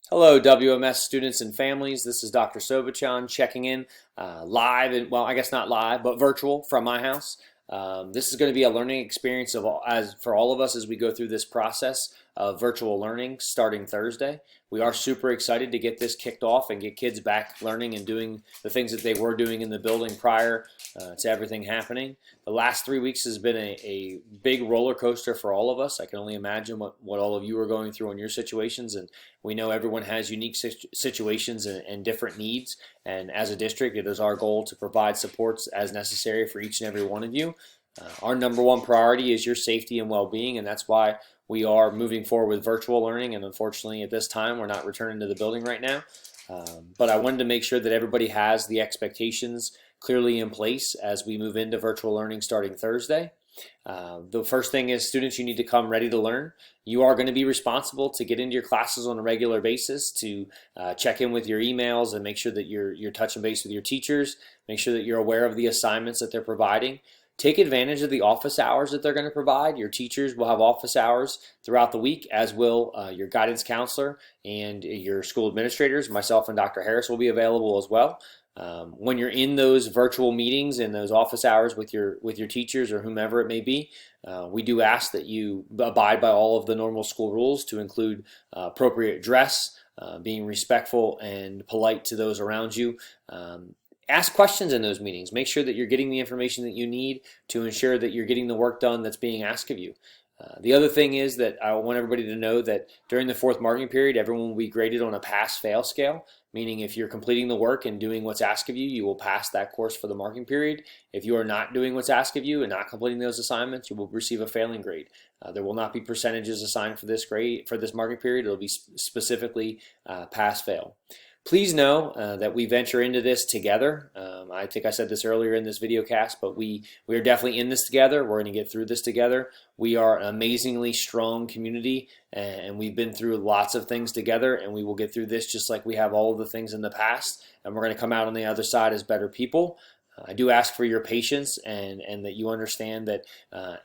Hello, WMS students and families. This is Dr. Szobocsan checking in live, and well, I guess not live, but virtual from my house. This is going to be a learning experience as for all of us as we go through this process of virtual learning starting Thursday. We are super excited to get this kicked off and get kids back learning and doing the things that they were doing in the building prior to everything happening. The last 3 weeks has been a big roller coaster for all of us. I can only imagine what all of you are going through in your situations, and we know everyone has unique situations and different needs. And as a district, it is our goal to provide supports as necessary for each and every one of you. Our number one priority is your safety and well-being, and that's why we are moving forward with virtual learning. And unfortunately, at this time, we're not returning to the building right now. But I wanted to make sure that everybody has the expectations clearly in place as we move into virtual learning starting Thursday. The first thing is, students, you need to come ready to learn. You are going to be responsible to get into your classes on a regular basis, to check in with your emails and make sure that you're touching base with your teachers, make sure that you're aware of the assignments that they're providing. Take advantage of the office hours that they're going to provide. Your teachers will have office hours throughout the week, as will your guidance counselor and your school administrators. Myself and Dr. Harris will be available as well. When you're in those virtual meetings and those office hours with your teachers or whomever it may be, we do ask that you abide by all of the normal school rules, to include appropriate dress, being respectful and polite to those around you. Ask questions in those meetings. Make sure that you're getting the information that you need to ensure that you're getting the work done that's being asked of you. The other thing is that I want everybody to know that during the fourth marking period, everyone will be graded on a pass-fail scale, meaning if you're completing the work and doing what's asked of you, you will pass that course for the marking period. If you are not doing what's asked of you and not completing those assignments, you will receive a failing grade. There will not be percentages assigned for this grade, for this marking period. It will be specifically pass-fail. Please know that we venture into this together. I think I said this earlier in this video cast, but we are definitely in this together. We're going to get through this together. We are an amazingly strong community, and we've been through lots of things together, and we will get through this just like we have all of the things in the past, and we're going to come out on the other side as better people. I do ask for your patience and that you understand that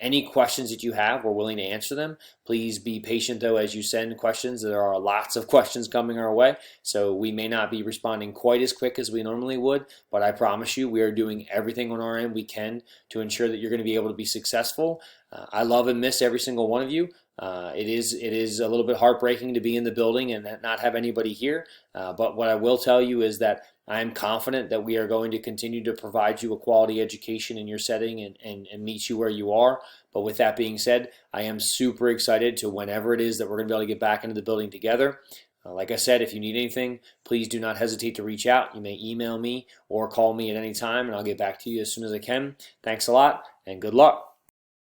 any questions that you have, we're willing to answer them. Please be patient, though, as you send questions. There are lots of questions coming our way, so we may not be responding quite as quick as we normally would, but I promise you we are doing everything on our end we can to ensure that you're going to be able to be successful. I love and miss every single one of you. It is a little bit heartbreaking to be in the building and not have anybody here, but what I will tell you is that I am confident that we are going to continue to provide you a quality education in your setting and meet you where you are. But with that being said, I am super excited to whenever it is that we're going to be able to get back into the building together. Like I said, if you need anything, please do not hesitate to reach out. You may email me or call me at any time, and I'll get back to you as soon as I can. Thanks a lot, and good luck.